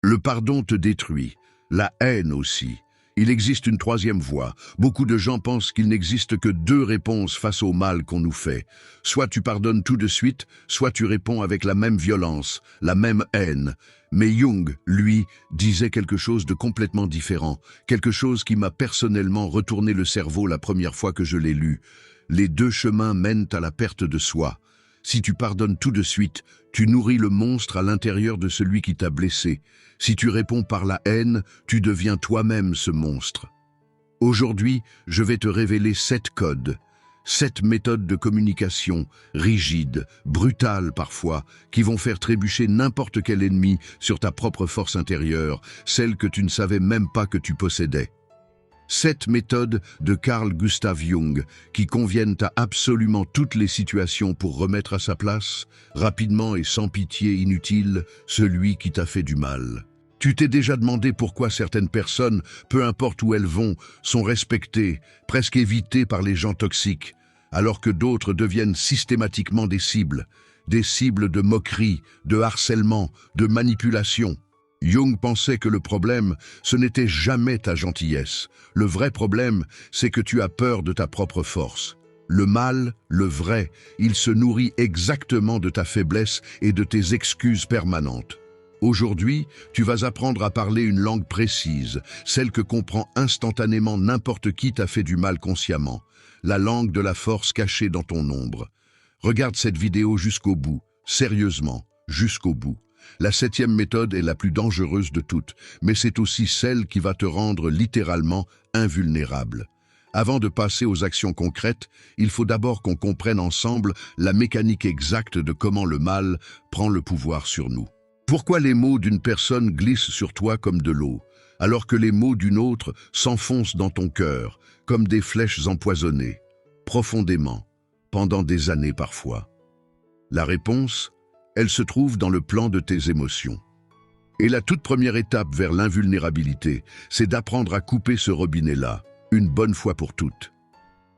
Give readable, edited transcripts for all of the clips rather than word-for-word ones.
Le pardon te détruit, la haine aussi. Il existe une troisième voie. Beaucoup de gens pensent qu'il n'existe que deux réponses face au mal qu'on nous fait. Soit tu pardonnes tout de suite, soit tu réponds avec la même violence, la même haine. Mais Jung, lui, disait quelque chose de complètement différent, quelque chose qui m'a personnellement retourné le cerveau la première fois que je l'ai lu. Les deux chemins mènent à la perte de soi. Si tu pardonnes tout de suite, tu nourris le monstre à l'intérieur de celui qui t'a blessé. Si tu réponds par la haine, tu deviens toi-même ce monstre. Aujourd'hui, je vais te révéler 7 codes, 7 méthodes de communication, rigides, brutales parfois, qui vont faire trébucher n'importe quel ennemi sur ta propre force intérieure, celle que tu ne savais même pas que tu possédais. 7 méthodes de Carl Gustav Jung qui conviennent à absolument toutes les situations pour remettre à sa place, rapidement et sans pitié inutile, celui qui t'a fait du mal. Tu t'es déjà demandé pourquoi certaines personnes, peu importe où elles vont, sont respectées, presque évitées par les gens toxiques, alors que d'autres deviennent systématiquement des cibles de moquerie, de harcèlement, de manipulation. Jung pensait que le problème, ce n'était jamais ta gentillesse. Le vrai problème, c'est que tu as peur de ta propre force. Le mal, le vrai, il se nourrit exactement de ta faiblesse et de tes excuses permanentes. Aujourd'hui, tu vas apprendre à parler une langue précise, celle que comprend instantanément n'importe qui t'a fait du mal consciemment, la langue de la force cachée dans ton ombre. Regarde cette vidéo jusqu'au bout, sérieusement, jusqu'au bout. La 7e méthode est la plus dangereuse de toutes, mais c'est aussi celle qui va te rendre littéralement invulnérable. Avant de passer aux actions concrètes, il faut d'abord qu'on comprenne ensemble la mécanique exacte de comment le mal prend le pouvoir sur nous. Pourquoi les mots d'une personne glissent sur toi comme de l'eau, alors que les mots d'une autre s'enfoncent dans ton cœur, comme des flèches empoisonnées, profondément, pendant des années parfois? La réponse, elle se trouve dans le plan de tes émotions. Et la toute première étape vers l'invulnérabilité, c'est d'apprendre à couper ce robinet-là, une bonne fois pour toutes.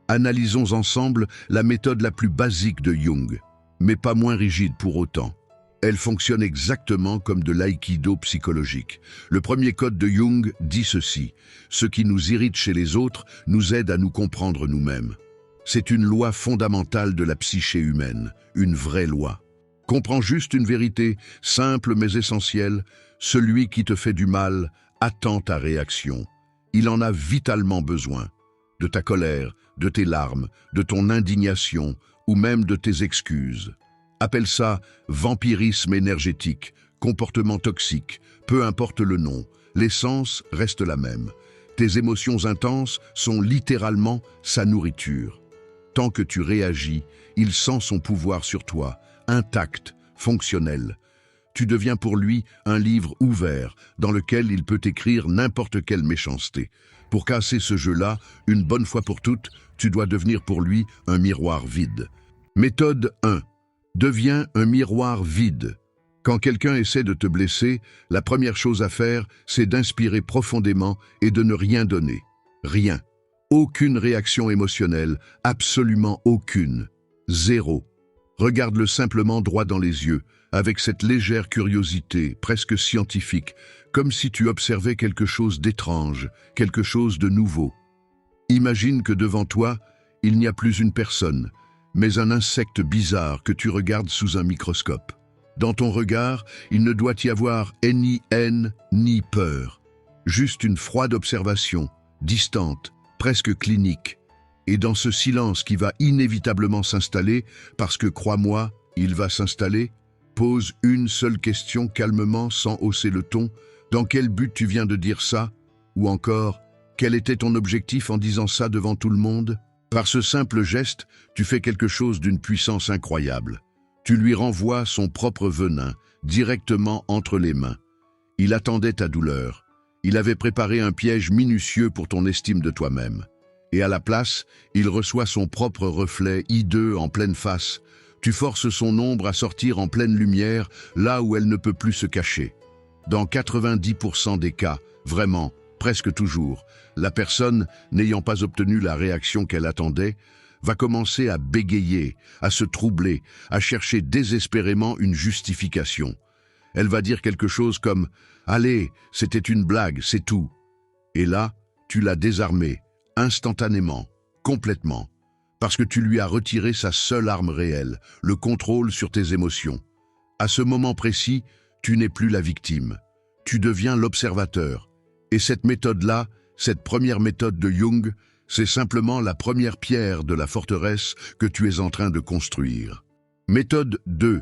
Analysons ensemble la méthode la plus basique de Jung, mais pas moins rigide pour autant. Elle fonctionne exactement comme de l'aïkido psychologique. Le premier code de Jung dit ceci: ce qui nous irrite chez les autres nous aide à nous comprendre nous-mêmes. C'est une loi fondamentale de la psyché humaine, une vraie loi. Comprends juste une vérité, simple mais essentielle: celui qui te fait du mal attend ta réaction. Il en a vitalement besoin. De ta colère, de tes larmes, de ton indignation ou même de tes excuses. Appelle ça vampirisme énergétique, comportement toxique, peu importe le nom, l'essence reste la même. Tes émotions intenses sont littéralement sa nourriture. Tant que tu réagis, il sent son pouvoir sur toi, intact, fonctionnel. Tu deviens pour lui un livre ouvert dans lequel il peut écrire n'importe quelle méchanceté. Pour casser ce jeu-là, une bonne fois pour toutes, tu dois devenir pour lui un miroir vide. Méthode 1. Deviens un miroir vide. Quand quelqu'un essaie de te blesser, la première chose à faire, c'est d'inspirer profondément et de ne rien donner. Rien. Aucune réaction émotionnelle, absolument aucune. Zéro. Regarde-le simplement droit dans les yeux, avec cette légère curiosité, presque scientifique, comme si tu observais quelque chose d'étrange, quelque chose de nouveau. Imagine que devant toi, il n'y a plus une personne, mais un insecte bizarre que tu regardes sous un microscope. Dans ton regard, il ne doit y avoir ni haine, ni peur. Juste une froide observation, distante, presque clinique. Et dans ce silence qui va inévitablement s'installer, parce que crois-moi, il va s'installer, pose une seule question calmement sans hausser le ton. Dans quel but tu viens de dire ça? Ou encore, quel était ton objectif en disant ça devant tout le monde? Par ce simple geste, tu fais quelque chose d'une puissance incroyable. Tu lui renvoies son propre venin, directement entre les mains. Il attendait ta douleur. Il avait préparé un piège minutieux pour ton estime de toi-même. Et à la place, il reçoit son propre reflet hideux en pleine face. Tu forces son ombre à sortir en pleine lumière, là où elle ne peut plus se cacher. Dans 90% des cas, vraiment, presque toujours, la personne, n'ayant pas obtenu la réaction qu'elle attendait, va commencer à bégayer, à se troubler, à chercher désespérément une justification. Elle va dire quelque chose comme « Allez, c'était une blague, c'est tout ». Et là, tu l'as désarmée, instantanément, complètement, parce que tu lui as retiré sa seule arme réelle, le contrôle sur tes émotions. À ce moment précis, tu n'es plus la victime. Tu deviens l'observateur. Et cette méthode-là, cette première méthode de Jung, c'est simplement la première pierre de la forteresse que tu es en train de construire. Méthode 2.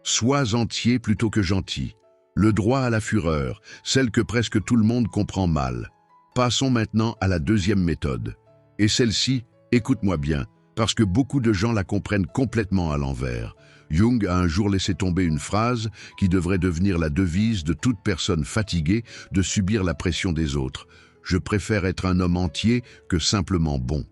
Sois entier plutôt que gentil. Le droit à la fureur, celle que presque tout le monde comprend mal. Passons maintenant à la deuxième méthode. Et celle-ci, écoute-moi bien, parce que beaucoup de gens la comprennent complètement à l'envers. Jung a un jour laissé tomber une phrase qui devrait devenir la devise de toute personne fatiguée de subir la pression des autres. Je préfère être un homme entier que simplement bon.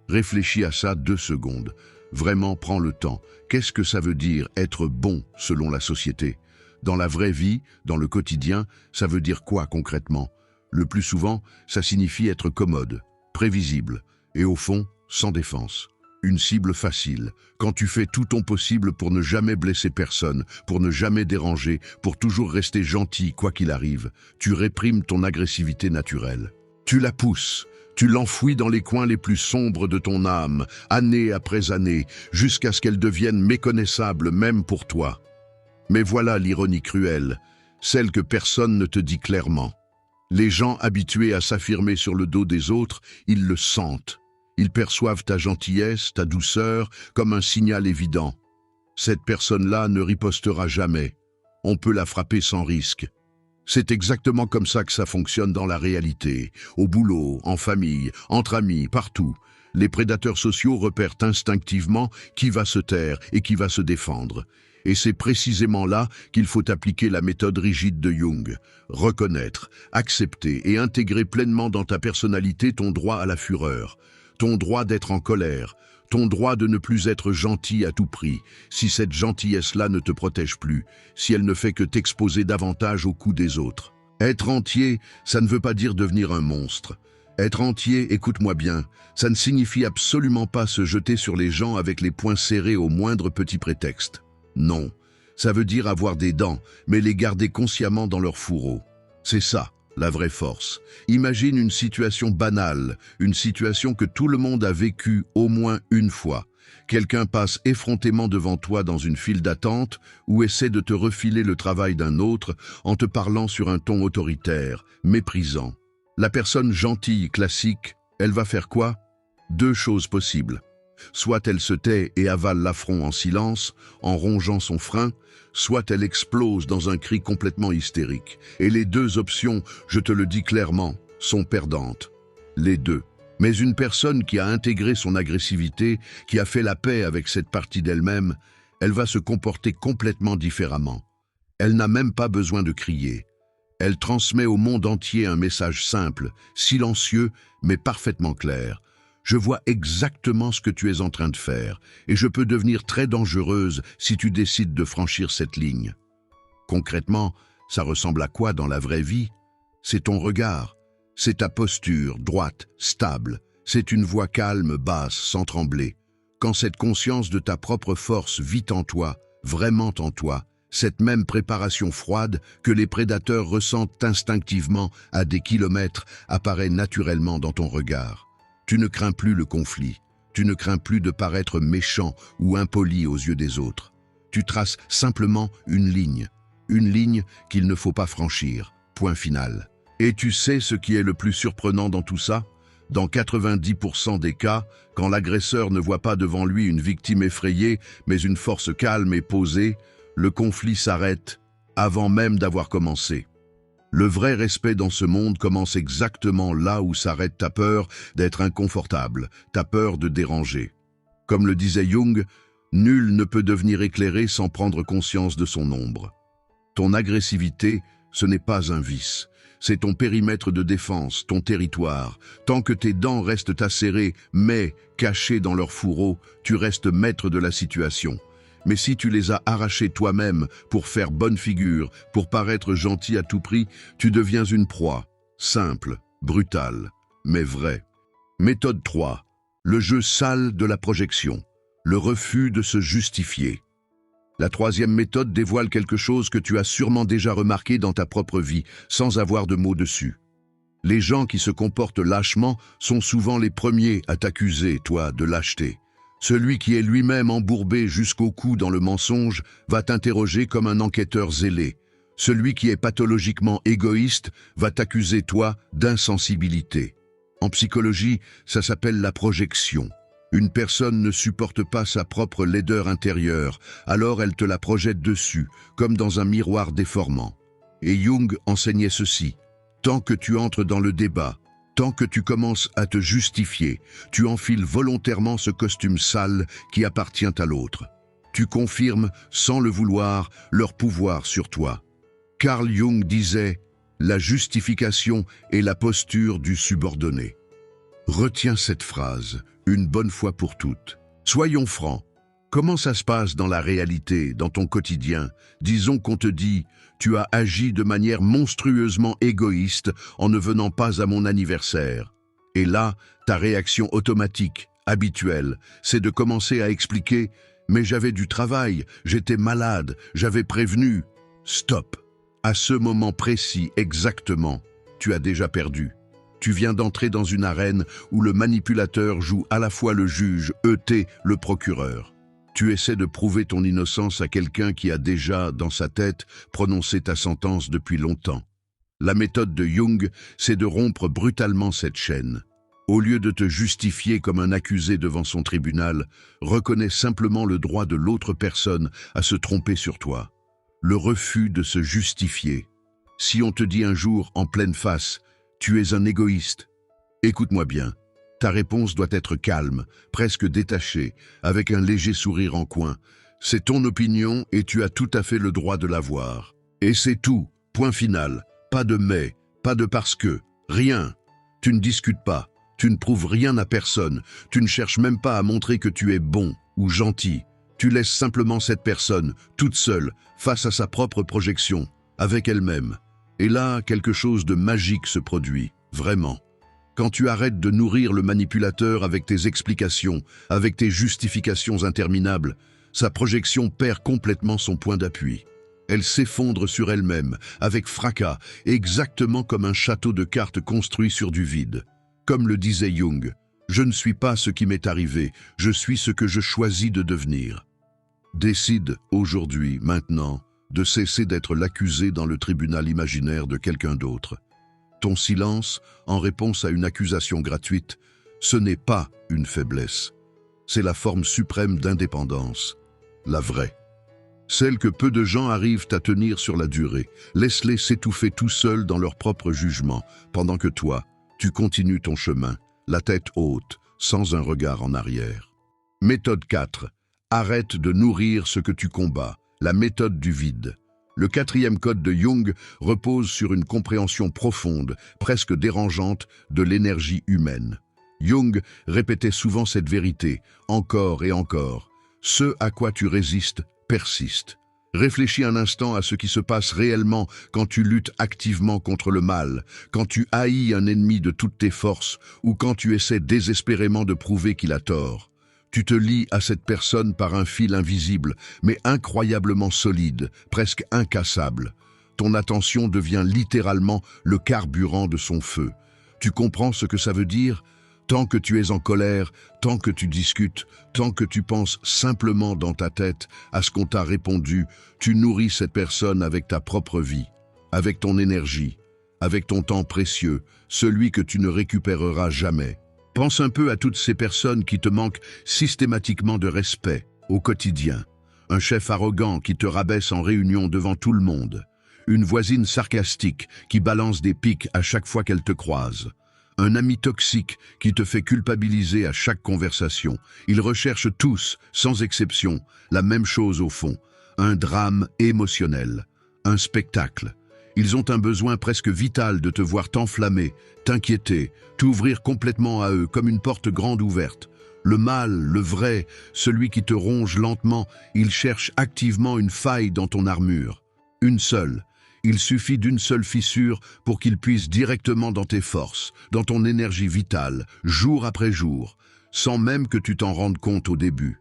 Réfléchis à ça 2 secondes. Vraiment, prends le temps. Qu'est-ce que ça veut dire être bon selon la société? Dans la vraie vie, dans le quotidien, ça veut dire quoi concrètement? Le plus souvent, ça signifie être commode, prévisible et au fond, sans défense. Une cible facile, quand tu fais tout ton possible pour ne jamais blesser personne, pour ne jamais déranger, pour toujours rester gentil quoi qu'il arrive, tu réprimes ton agressivité naturelle. Tu la pousses, tu l'enfouis dans les coins les plus sombres de ton âme, année après année, jusqu'à ce qu'elle devienne méconnaissable même pour toi. Mais voilà l'ironie cruelle, celle que personne ne te dit clairement. Les gens habitués à s'affirmer sur le dos des autres, ils le sentent. Ils perçoivent ta gentillesse, ta douceur, comme un signal évident. Cette personne-là ne ripostera jamais. On peut la frapper sans risque. C'est exactement comme ça que ça fonctionne dans la réalité. Au boulot, en famille, entre amis, partout. Les prédateurs sociaux repèrent instinctivement qui va se taire et qui va se défendre. Et c'est précisément là qu'il faut appliquer la méthode rigide de Jung. Reconnaître, accepter et intégrer pleinement dans ta personnalité ton droit à la fureur. Ton droit d'être en colère, ton droit de ne plus être gentil à tout prix, si cette gentillesse-là ne te protège plus, si elle ne fait que t'exposer davantage aux coups des autres. Être entier, ça ne veut pas dire devenir un monstre. Être entier, écoute-moi bien, ça ne signifie absolument pas se jeter sur les gens avec les poings serrés au moindre petit prétexte. Non, ça veut dire avoir des dents, mais les garder consciemment dans leur fourreau. C'est ça. La vraie force. Imagine une situation banale, une situation que tout le monde a vécue au moins une fois. Quelqu'un passe effrontément devant toi dans une file d'attente ou essaie de te refiler le travail d'un autre en te parlant sur un ton autoritaire, méprisant. La personne gentille, classique, elle va faire quoi? 2 choses possibles. Soit elle se tait et avale l'affront en silence, en rongeant son frein, soit elle explose dans un cri complètement hystérique. Et les 2 options, je te le dis clairement, sont perdantes. Les 2. Mais une personne qui a intégré son agressivité, qui a fait la paix avec cette partie d'elle-même, elle va se comporter complètement différemment. Elle n'a même pas besoin de crier. Elle transmet au monde entier un message simple, silencieux, mais parfaitement clair. Je vois exactement ce que tu es en train de faire, et je peux devenir très dangereuse si tu décides de franchir cette ligne. Concrètement, ça ressemble à quoi dans la vraie vie? C'est ton regard, c'est ta posture, droite, stable, c'est une voix calme, basse, sans trembler. Quand cette conscience de ta propre force vit en toi, vraiment en toi, cette même préparation froide que les prédateurs ressentent instinctivement à des kilomètres apparaît naturellement dans ton regard. Tu ne crains plus le conflit, tu ne crains plus de paraître méchant ou impoli aux yeux des autres. Tu traces simplement une ligne qu'il ne faut pas franchir, point final. Et tu sais ce qui est le plus surprenant dans tout ça? Dans 90% des cas, quand l'agresseur ne voit pas devant lui une victime effrayée, mais une force calme et posée, le conflit s'arrête avant même d'avoir commencé. Le vrai respect dans ce monde commence exactement là où s'arrête ta peur d'être inconfortable, ta peur de déranger. Comme le disait Jung, nul ne peut devenir éclairé sans prendre conscience de son ombre. Ton agressivité, ce n'est pas un vice. C'est ton périmètre de défense, ton territoire. Tant que tes dents restent acérées, mais cachées dans leur fourreau, tu restes maître de la situation. Mais si tu les as arrachées toi-même pour faire bonne figure, pour paraître gentil à tout prix, tu deviens une proie, simple, brutale, mais vraie. Méthode 3. Le jeu sale de la projection. Le refus de se justifier. La troisième méthode dévoile quelque chose que tu as sûrement déjà remarqué dans ta propre vie, sans avoir de mots dessus. Les gens qui se comportent lâchement sont souvent les premiers à t'accuser, toi, de lâcheté. Celui qui est lui-même embourbé jusqu'au cou dans le mensonge va t'interroger comme un enquêteur zélé. Celui qui est pathologiquement égoïste va t'accuser, toi, d'insensibilité. En psychologie, ça s'appelle la projection. Une personne ne supporte pas sa propre laideur intérieure, alors elle te la projette dessus, comme dans un miroir déformant. Et Jung enseignait ceci. Tant que tu entres dans le débat, tant que tu commences à te justifier, tu enfiles volontairement ce costume sale qui appartient à l'autre. Tu confirmes, sans le vouloir, leur pouvoir sur toi. Carl Jung disait « La justification est la posture du subordonné ». Retiens cette phrase, une bonne fois pour toutes. Soyons francs. Comment ça se passe dans la réalité, dans ton quotidien? Disons qu'on te dit « Tu as agi de manière monstrueusement égoïste en ne venant pas à mon anniversaire ». Et là, ta réaction automatique, habituelle, c'est de commencer à expliquer « Mais j'avais du travail, j'étais malade, j'avais prévenu ». Stop. À ce moment précis exactement, tu as déjà perdu. Tu viens d'entrer dans une arène où le manipulateur joue à la fois le juge, le procureur. Tu essaies de prouver ton innocence à quelqu'un qui a déjà, dans sa tête, prononcé ta sentence depuis longtemps. La méthode de Jung, c'est de rompre brutalement cette chaîne. Au lieu de te justifier comme un accusé devant son tribunal, reconnais simplement le droit de l'autre personne à se tromper sur toi. Le refus de se justifier. Si on te dit un jour en pleine face « Tu es un égoïste », écoute-moi bien. Ta réponse doit être calme, presque détachée, avec un léger sourire en coin. C'est ton opinion et tu as tout à fait le droit de l'avoir. Et c'est tout, point final. Pas de mais, pas de parce que, rien. Tu ne discutes pas, tu ne prouves rien à personne, tu ne cherches même pas à montrer que tu es bon ou gentil. Tu laisses simplement cette personne, toute seule, face à sa propre projection, avec elle-même. Et là, quelque chose de magique se produit, vraiment. Quand tu arrêtes de nourrir le manipulateur avec tes explications, avec tes justifications interminables, sa projection perd complètement son point d'appui. Elle s'effondre sur elle-même, avec fracas, exactement comme un château de cartes construit sur du vide. Comme le disait Jung, « Je ne suis pas ce qui m'est arrivé, je suis ce que je choisis de devenir ». Décide, aujourd'hui, maintenant, de cesser d'être l'accusé dans le tribunal imaginaire de quelqu'un d'autre. Ton silence, en réponse à une accusation gratuite, ce n'est pas une faiblesse. C'est la forme suprême d'indépendance, la vraie. Celle que peu de gens arrivent à tenir sur la durée. Laisse-les s'étouffer tout seuls dans leur propre jugement, pendant que toi, tu continues ton chemin, la tête haute, sans un regard en arrière. Méthode 4. Arrête de nourrir ce que tu combats, la méthode du vide. Le quatrième code de Jung repose sur une compréhension profonde, presque dérangeante, de l'énergie humaine. Jung répétait souvent cette vérité, encore et encore. Ce à quoi tu résistes persiste. Réfléchis un instant à ce qui se passe réellement quand tu luttes activement contre le mal, quand tu haïs un ennemi de toutes tes forces ou quand tu essaies désespérément de prouver qu'il a tort. Tu te lies à cette personne par un fil invisible, mais incroyablement solide, presque incassable. Ton attention devient littéralement le carburant de son feu. Tu comprends ce que ça veut dire ? Tant que tu es en colère, tant que tu discutes, tant que tu penses simplement dans ta tête à ce qu'on t'a répondu, tu nourris cette personne avec ta propre vie, avec ton énergie, avec ton temps précieux, celui que tu ne récupéreras jamais. Pense un peu à toutes ces personnes qui te manquent systématiquement de respect au quotidien. Un chef arrogant qui te rabaisse en réunion devant tout le monde. Une voisine sarcastique qui balance des pics à chaque fois qu'elle te croise. Un ami toxique qui te fait culpabiliser à chaque conversation. Ils recherchent tous, sans exception, la même chose au fond. Un drame émotionnel. Un spectacle. Ils ont un besoin presque vital de te voir t'enflammer, t'inquiéter, t'ouvrir complètement à eux comme une porte grande ouverte. Le mal, le vrai, celui qui te ronge lentement, il cherche activement une faille dans ton armure. Une seule. Il suffit d'une seule fissure pour qu'il puisse directement dans tes forces, dans ton énergie vitale, jour après jour, sans même que tu t'en rendes compte au début.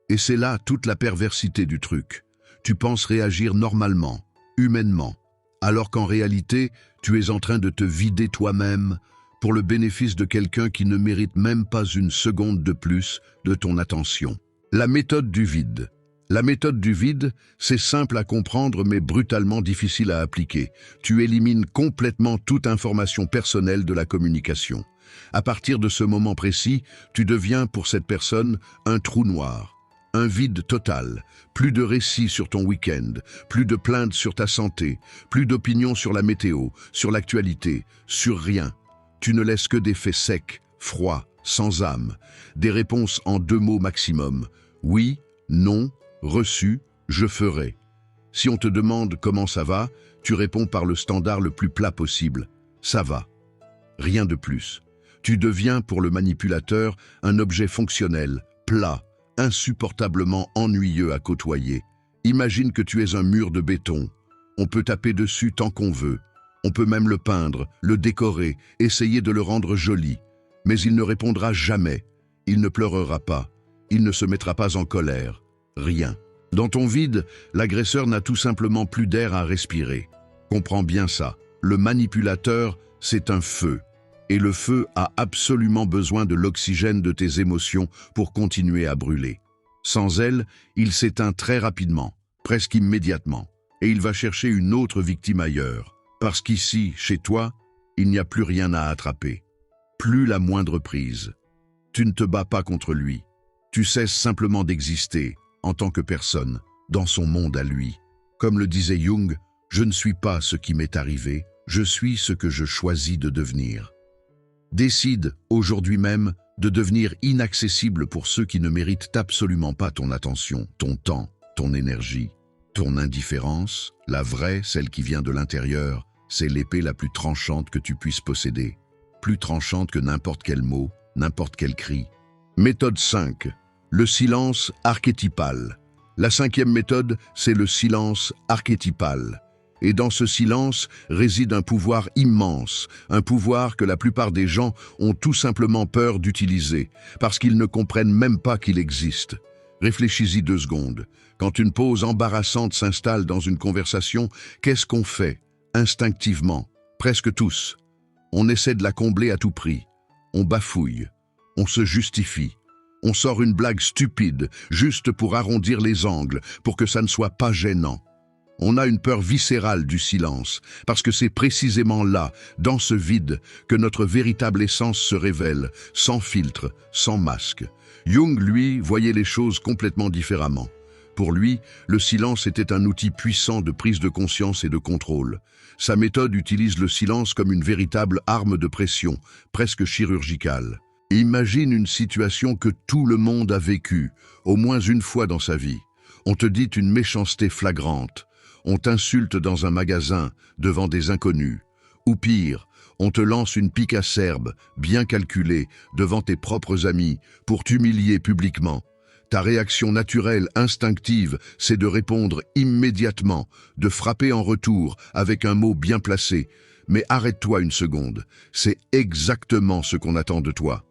Et c'est là toute la perversité du truc. Tu penses réagir normalement, humainement, alors qu'en réalité, tu es en train de te vider toi-même pour le bénéfice de quelqu'un qui ne mérite même pas une seconde de plus de ton attention. La méthode du vide. La méthode du vide, c'est simple à comprendre mais brutalement difficile à appliquer. Tu élimines complètement toute information personnelle de la communication. À partir de ce moment précis, tu deviens pour cette personne un trou noir, un vide total. Plus de récits sur ton week-end, plus de plaintes sur ta santé, plus d'opinions sur la météo, sur l'actualité, sur rien. Tu ne laisses que des faits secs, froids, sans âme, des réponses en 2 mots maximum. Oui, non, reçu, je ferai. Si on te demande comment ça va, tu réponds par le standard le plus plat possible. Ça va. Rien de plus. Tu deviens pour le manipulateur un objet fonctionnel, plat, insupportablement ennuyeux à côtoyer. Imagine que tu es un mur de béton. On peut taper dessus tant qu'on veut. On peut même le peindre, le décorer, essayer de le rendre joli. Mais il ne répondra jamais. Il ne pleurera pas. Il ne se mettra pas en colère. Rien. Dans ton vide, l'agresseur n'a tout simplement plus d'air à respirer. Comprends bien ça. Le manipulateur, c'est un feu. Et le feu a absolument besoin de l'oxygène de tes émotions pour continuer à brûler. Sans elle, il s'éteint très rapidement, presque immédiatement, et il va chercher une autre victime ailleurs. Parce qu'ici, chez toi, il n'y a plus rien à attraper. Plus la moindre prise. Tu ne te bats pas contre lui. Tu cesses simplement d'exister, en tant que personne, dans son monde à lui. Comme le disait Jung, « Je ne suis pas ce qui m'est arrivé, je suis ce que je choisis de devenir ». Décide, aujourd'hui même, de devenir inaccessible pour ceux qui ne méritent absolument pas ton attention, ton temps, ton énergie, ton indifférence. La vraie, celle qui vient de l'intérieur, c'est l'épée la plus tranchante que tu puisses posséder. Plus tranchante que n'importe quel mot, n'importe quel cri. Méthode 5. Le silence archétypal. La 5e méthode, c'est le silence archétypal. Et dans ce silence réside un pouvoir immense, un pouvoir que la plupart des gens ont tout simplement peur d'utiliser, parce qu'ils ne comprennent même pas qu'il existe. Réfléchis-y 2 secondes. Quand une pause embarrassante s'installe dans une conversation, qu'est-ce qu'on fait? Instinctivement, presque tous. On essaie de la combler à tout prix. On bafouille. On se justifie. On sort une blague stupide, juste pour arrondir les angles, pour que ça ne soit pas gênant. On a une peur viscérale du silence, parce que c'est précisément là, dans ce vide, que notre véritable essence se révèle, sans filtre, sans masque. Jung, lui, voyait les choses complètement différemment. Pour lui, le silence était un outil puissant de prise de conscience et de contrôle. Sa méthode utilise le silence comme une véritable arme de pression, presque chirurgicale. Imagine une situation que tout le monde a vécue, au moins une fois dans sa vie. On te dit une méchanceté flagrante. On t'insulte dans un magasin, devant des inconnus. Ou pire, on te lance une pique acerbe, bien calculée, devant tes propres amis, pour t'humilier publiquement. Ta réaction naturelle, instinctive, c'est de répondre immédiatement, de frapper en retour, avec un mot bien placé. Mais arrête-toi une seconde, c'est exactement ce qu'on attend de toi.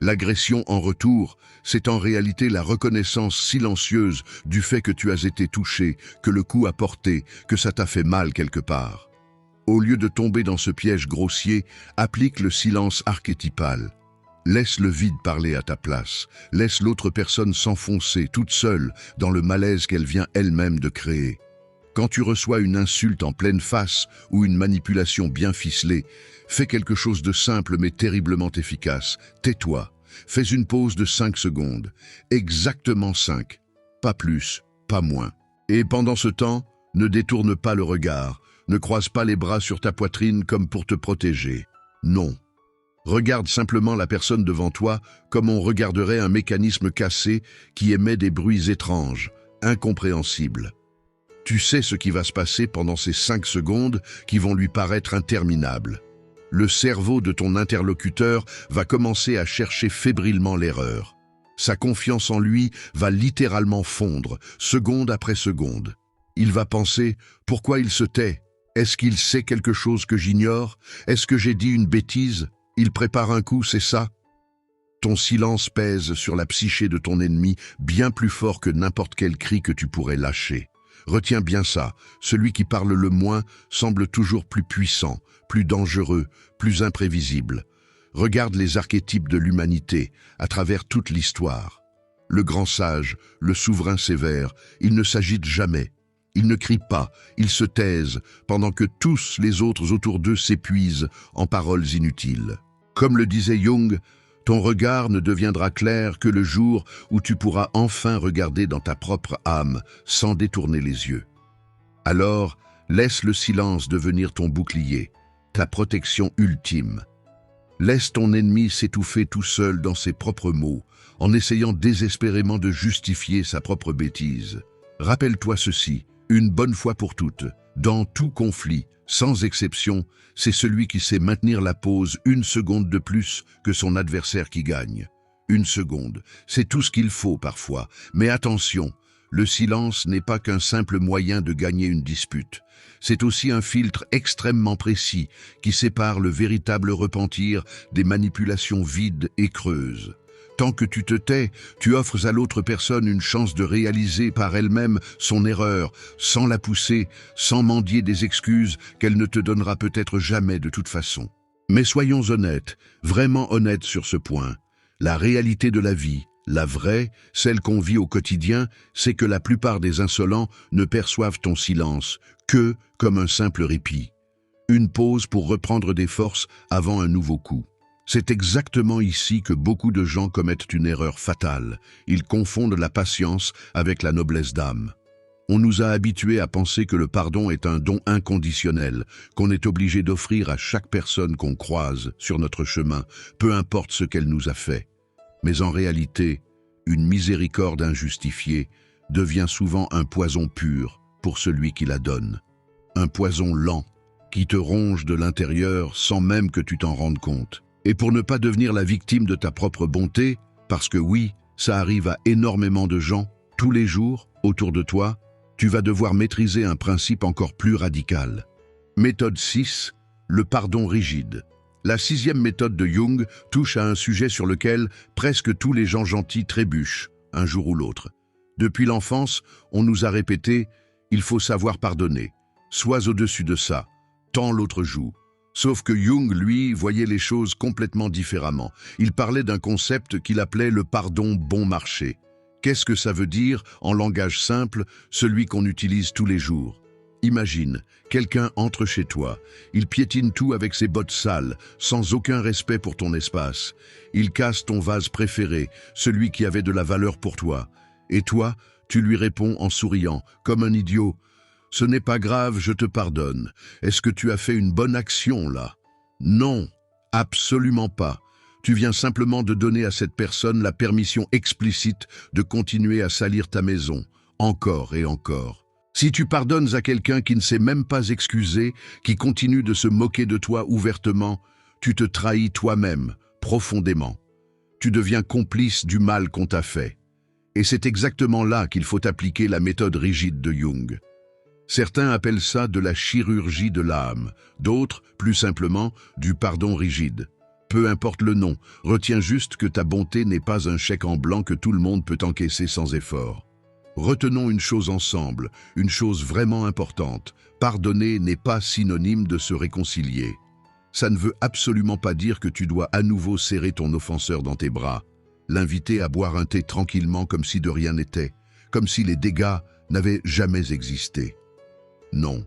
L'agression en retour, c'est en réalité la reconnaissance silencieuse du fait que tu as été touché, que le coup a porté, que ça t'a fait mal quelque part. Au lieu de tomber dans ce piège grossier, applique le silence archétypal. Laisse le vide parler à ta place. Laisse l'autre personne s'enfoncer toute seule dans le malaise qu'elle vient elle-même de créer. Quand tu reçois une insulte en pleine face ou une manipulation bien ficelée, fais quelque chose de simple mais terriblement efficace. Tais-toi. Fais une pause de 5 secondes. Exactement 5. Pas plus, pas moins. Et pendant ce temps, ne détourne pas le regard. Ne croise pas les bras sur ta poitrine comme pour te protéger. Non. Regarde simplement la personne devant toi comme on regarderait un mécanisme cassé qui émet des bruits étranges, incompréhensibles. Tu sais ce qui va se passer pendant ces 5 secondes qui vont lui paraître interminables. Le cerveau de ton interlocuteur va commencer à chercher fébrilement l'erreur. Sa confiance en lui va littéralement fondre, seconde après seconde. Il va penser « Pourquoi il se tait? Est-ce qu'il sait quelque chose que j'ignore? Est-ce que j'ai dit une bêtise? Il prépare un coup, c'est ça ?» Ton silence pèse sur la psyché de ton ennemi bien plus fort que n'importe quel cri que tu pourrais lâcher. Retiens bien ça, celui qui parle le moins semble toujours plus puissant, plus dangereux, plus imprévisible. Regarde les archétypes de l'humanité à travers toute l'histoire. Le grand sage, le souverain sévère, il ne s'agite jamais. Il ne crie pas, il se taise, pendant que tous les autres autour d'eux s'épuisent en paroles inutiles. Comme le disait Jung, ton regard ne deviendra clair que le jour où tu pourras enfin regarder dans ta propre âme sans détourner les yeux. Alors, laisse le silence devenir ton bouclier, ta protection ultime. Laisse ton ennemi s'étouffer tout seul dans ses propres mots, en essayant désespérément de justifier sa propre bêtise. Rappelle-toi ceci, une bonne fois pour toutes, dans tout conflit, sans exception, c'est celui qui sait maintenir la pause une seconde de plus que son adversaire qui gagne. Une seconde, c'est tout ce qu'il faut parfois, mais attention, le silence n'est pas qu'un simple moyen de gagner une dispute. C'est aussi un filtre extrêmement précis qui sépare le véritable repentir des manipulations vides et creuses. Tant que tu te tais, tu offres à l'autre personne une chance de réaliser par elle-même son erreur, sans la pousser, sans mendier des excuses qu'elle ne te donnera peut-être jamais de toute façon. Mais soyons honnêtes, vraiment honnêtes sur ce point. La réalité de la vie, la vraie, celle qu'on vit au quotidien, c'est que la plupart des insolents ne perçoivent ton silence que comme un simple répit. Une pause pour reprendre des forces avant un nouveau coup. C'est exactement ici que beaucoup de gens commettent une erreur fatale. Ils confondent la patience avec la noblesse d'âme. On nous a habitués à penser que le pardon est un don inconditionnel, qu'on est obligé d'offrir à chaque personne qu'on croise sur notre chemin, peu importe ce qu'elle nous a fait. Mais en réalité, une miséricorde injustifiée devient souvent un poison pur pour celui qui la donne. Un poison lent, qui te ronge de l'intérieur sans même que tu t'en rendes compte. Et pour ne pas devenir la victime de ta propre bonté, parce que oui, ça arrive à énormément de gens, tous les jours, autour de toi, tu vas devoir maîtriser un principe encore plus radical. Méthode 6, le pardon rigide. La 6e méthode de Jung touche à un sujet sur lequel presque tous les gens gentils trébuchent, un jour ou l'autre. Depuis l'enfance, on nous a répété « il faut savoir pardonner, sois au-dessus de ça, tant l'autre joue ». Sauf que Jung, lui, voyait les choses complètement différemment. Il parlait d'un concept qu'il appelait le pardon bon marché. Qu'est-ce que ça veut dire, en langage simple, celui qu'on utilise tous les jours? Imagine, quelqu'un entre chez toi, il piétine tout avec ses bottes sales, sans aucun respect pour ton espace. Il casse ton vase préféré, celui qui avait de la valeur pour toi. Et toi, tu lui réponds en souriant, comme un idiot. « Ce n'est pas grave, je te pardonne. Est-ce que tu as fait une bonne action, là ?» Non, absolument pas. Tu viens simplement de donner à cette personne la permission explicite de continuer à salir ta maison, encore et encore. Si tu pardonnes à quelqu'un qui ne s'est même pas excusé, qui continue de se moquer de toi ouvertement, tu te trahis toi-même, profondément. Tu deviens complice du mal qu'on t'a fait. Et c'est exactement là qu'il faut appliquer la méthode rigide de Jung. Certains appellent ça de la chirurgie de l'âme, d'autres, plus simplement, du pardon rigide. Peu importe le nom, retiens juste que ta bonté n'est pas un chèque en blanc que tout le monde peut encaisser sans effort. Retenons une chose ensemble, une chose vraiment importante. Pardonner n'est pas synonyme de se réconcilier. Ça ne veut absolument pas dire que tu dois à nouveau serrer ton offenseur dans tes bras, l'inviter à boire un thé tranquillement comme si de rien n'était, comme si les dégâts n'avaient jamais existé. Non.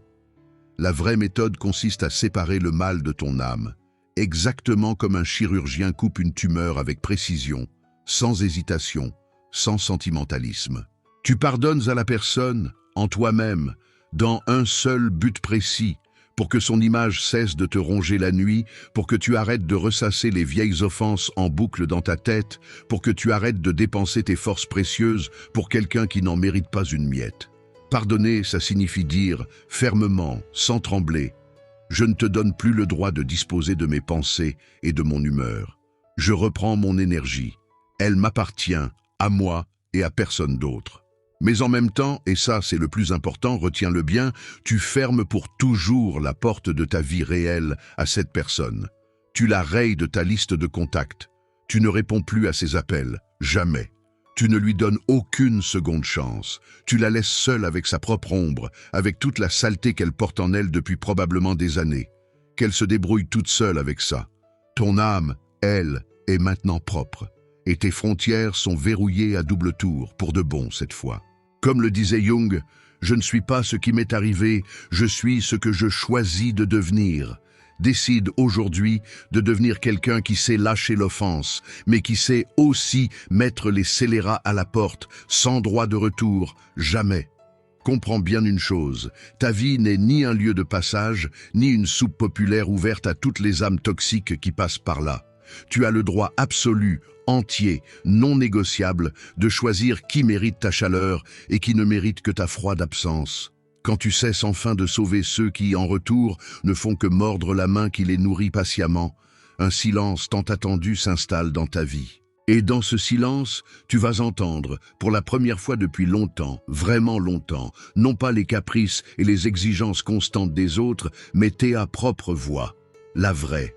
La vraie méthode consiste à séparer le mal de ton âme, exactement comme un chirurgien coupe une tumeur avec précision, sans hésitation, sans sentimentalisme. Tu pardonnes à la personne, en toi-même, dans un seul but précis, pour que son image cesse de te ronger la nuit, pour que tu arrêtes de ressasser les vieilles offenses en boucle dans ta tête, pour que tu arrêtes de dépenser tes forces précieuses pour quelqu'un qui n'en mérite pas une miette. Pardonner, ça signifie dire, fermement, sans trembler, « Je ne te donne plus le droit de disposer de mes pensées et de mon humeur. Je reprends mon énergie. Elle m'appartient, à moi et à personne d'autre. » Mais en même temps, et ça c'est le plus important, retiens-le bien, tu fermes pour toujours la porte de ta vie réelle à cette personne. Tu la rayes de ta liste de contacts. Tu ne réponds plus à ses appels, jamais. Tu ne lui donnes aucune seconde chance. Tu la laisses seule avec sa propre ombre, avec toute la saleté qu'elle porte en elle depuis probablement des années. Qu'elle se débrouille toute seule avec ça. Ton âme, elle, est maintenant propre. Et tes frontières sont verrouillées à double tour, pour de bon cette fois. Comme le disait Jung, « Je ne suis pas ce qui m'est arrivé, je suis ce que je choisis de devenir ». Décide aujourd'hui de devenir quelqu'un qui sait lâcher l'offense, mais qui sait aussi mettre les scélérats à la porte, sans droit de retour, jamais. Comprends bien une chose, ta vie n'est ni un lieu de passage, ni une soupe populaire ouverte à toutes les âmes toxiques qui passent par là. Tu as le droit absolu, entier, non négociable, de choisir qui mérite ta chaleur et qui ne mérite que ta froide absence. Quand tu cesses enfin de sauver ceux qui, en retour, ne font que mordre la main qui les nourrit patiemment, un silence tant attendu s'installe dans ta vie. Et dans ce silence, tu vas entendre, pour la première fois depuis longtemps, vraiment longtemps, non pas les caprices et les exigences constantes des autres, mais ta propre voix, la vraie,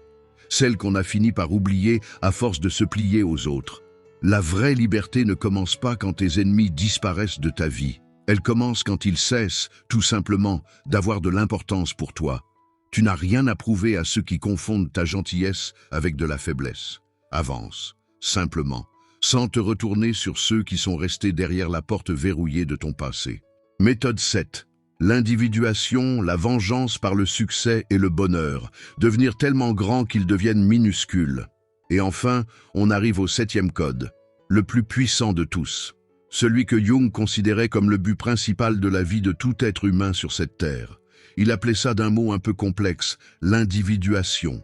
celle qu'on a fini par oublier à force de se plier aux autres. La vraie liberté ne commence pas quand tes ennemis disparaissent de ta vie. Elle commence quand ils cessent, tout simplement, d'avoir de l'importance pour toi. Tu n'as rien à prouver à ceux qui confondent ta gentillesse avec de la faiblesse. Avance, simplement, sans te retourner sur ceux qui sont restés derrière la porte verrouillée de ton passé. Méthode 7. L'individuation, la vengeance par le succès et le bonheur. Devenir tellement grand qu'ils deviennent minuscules. Et enfin, on arrive au 7e code, le plus puissant de tous. Celui que Jung considérait comme le but principal de la vie de tout être humain sur cette terre. Il appelait ça d'un mot un peu complexe, l'individuation.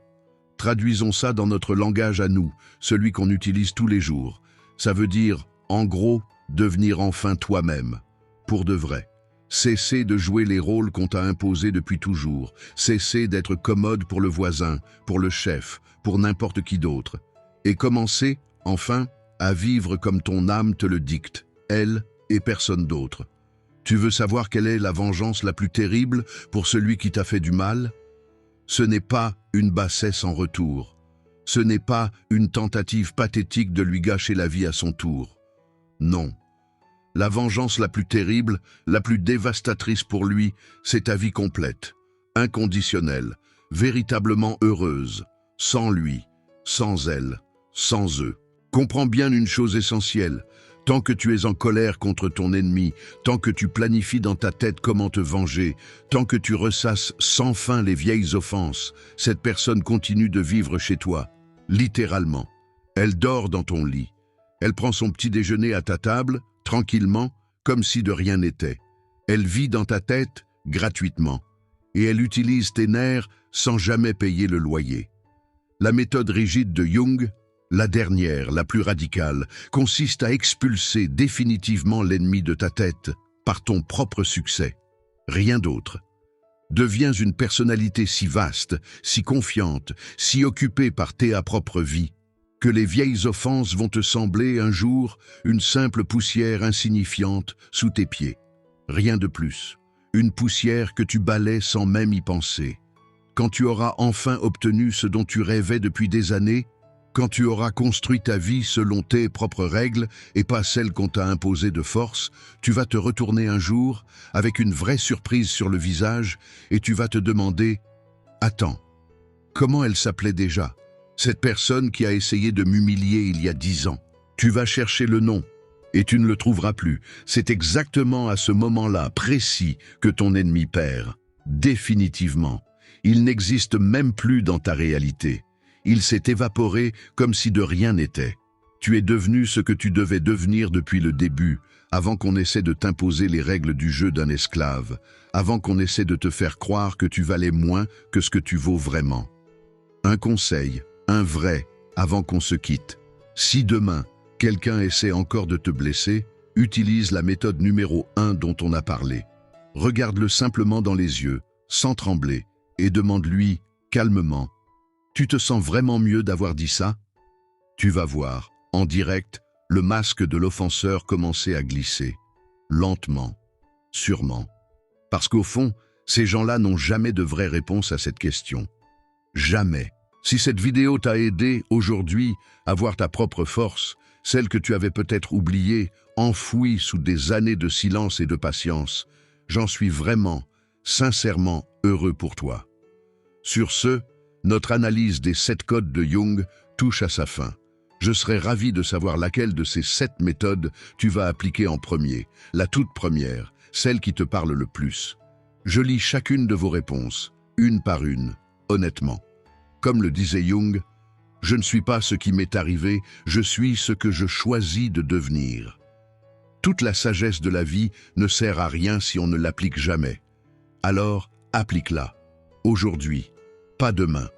Traduisons ça dans notre langage à nous, celui qu'on utilise tous les jours. Ça veut dire, en gros, devenir enfin toi-même, pour de vrai. Cesser de jouer les rôles qu'on t'a imposés depuis toujours. Cesser d'être commode pour le voisin, pour le chef, pour n'importe qui d'autre. Et commencer, enfin, à vivre comme ton âme te le dicte. Elle et personne d'autre. Tu veux savoir quelle est la vengeance la plus terrible pour celui qui t'a fait du mal? Ce n'est pas une bassesse en retour. Ce n'est pas une tentative pathétique de lui gâcher la vie à son tour. Non. La vengeance la plus terrible, la plus dévastatrice pour lui, c'est ta vie complète, inconditionnelle, véritablement heureuse, sans lui, sans elle, sans eux. Comprends bien une chose essentielle. Tant que tu es en colère contre ton ennemi, tant que tu planifies dans ta tête comment te venger, tant que tu ressasses sans fin les vieilles offenses, cette personne continue de vivre chez toi, littéralement. Elle dort dans ton lit. Elle prend son petit déjeuner à ta table, tranquillement, comme si de rien n'était. Elle vit dans ta tête, gratuitement. Et elle utilise tes nerfs sans jamais payer le loyer. La méthode rigide de Jung, la dernière, la plus radicale, consiste à expulser définitivement l'ennemi de ta tête par ton propre succès. Rien d'autre. Deviens une personnalité si vaste, si confiante, si occupée par ta propre vie, que les vieilles offenses vont te sembler un jour une simple poussière insignifiante sous tes pieds. Rien de plus. Une poussière que tu balais sans même y penser. Quand tu auras enfin obtenu ce dont tu rêvais depuis des années, quand tu auras construit ta vie selon tes propres règles et pas celles qu'on t'a imposées de force, tu vas te retourner un jour avec une vraie surprise sur le visage et tu vas te demander « Attends, comment elle s'appelait déjà, cette personne qui a essayé de m'humilier il y a 10 ans ?» Tu vas chercher le nom et tu ne le trouveras plus. C'est exactement à ce moment-là précis que ton ennemi perd. Définitivement. Il n'existe même plus dans ta réalité. Il s'est évaporé comme si de rien n'était. Tu es devenu ce que tu devais devenir depuis le début, avant qu'on essaie de t'imposer les règles du jeu d'un esclave, avant qu'on essaie de te faire croire que tu valais moins que ce que tu vaux vraiment. Un conseil, un vrai, avant qu'on se quitte. Si demain, quelqu'un essaie encore de te blesser, utilise la méthode numéro 1 dont on a parlé. Regarde-le simplement dans les yeux, sans trembler, et demande-lui, calmement, « Tu te sens vraiment mieux d'avoir dit ça ?» Tu vas voir, en direct, le masque de l'offenseur commencer à glisser, lentement, sûrement. Parce qu'au fond, ces gens-là n'ont jamais de vraie réponse à cette question. Jamais. Si cette vidéo t'a aidé aujourd'hui à voir ta propre force, celles que tu avais peut-être oubliées, enfouies sous des années de silence et de patience. J'en suis vraiment, sincèrement heureux pour toi. Sur ce, notre analyse des 7 codes de Jung touche à sa fin. Je serais ravi de savoir laquelle de ces 7 méthodes tu vas appliquer en premier, la toute première, celle qui te parle le plus. Je lis chacune de vos réponses, une par une, honnêtement. Comme le disait Jung, « Je ne suis pas ce qui m'est arrivé, je suis ce que je choisis de devenir. » Toute la sagesse de la vie ne sert à rien si on ne l'applique jamais. Alors, applique-la. Aujourd'hui, pas demain.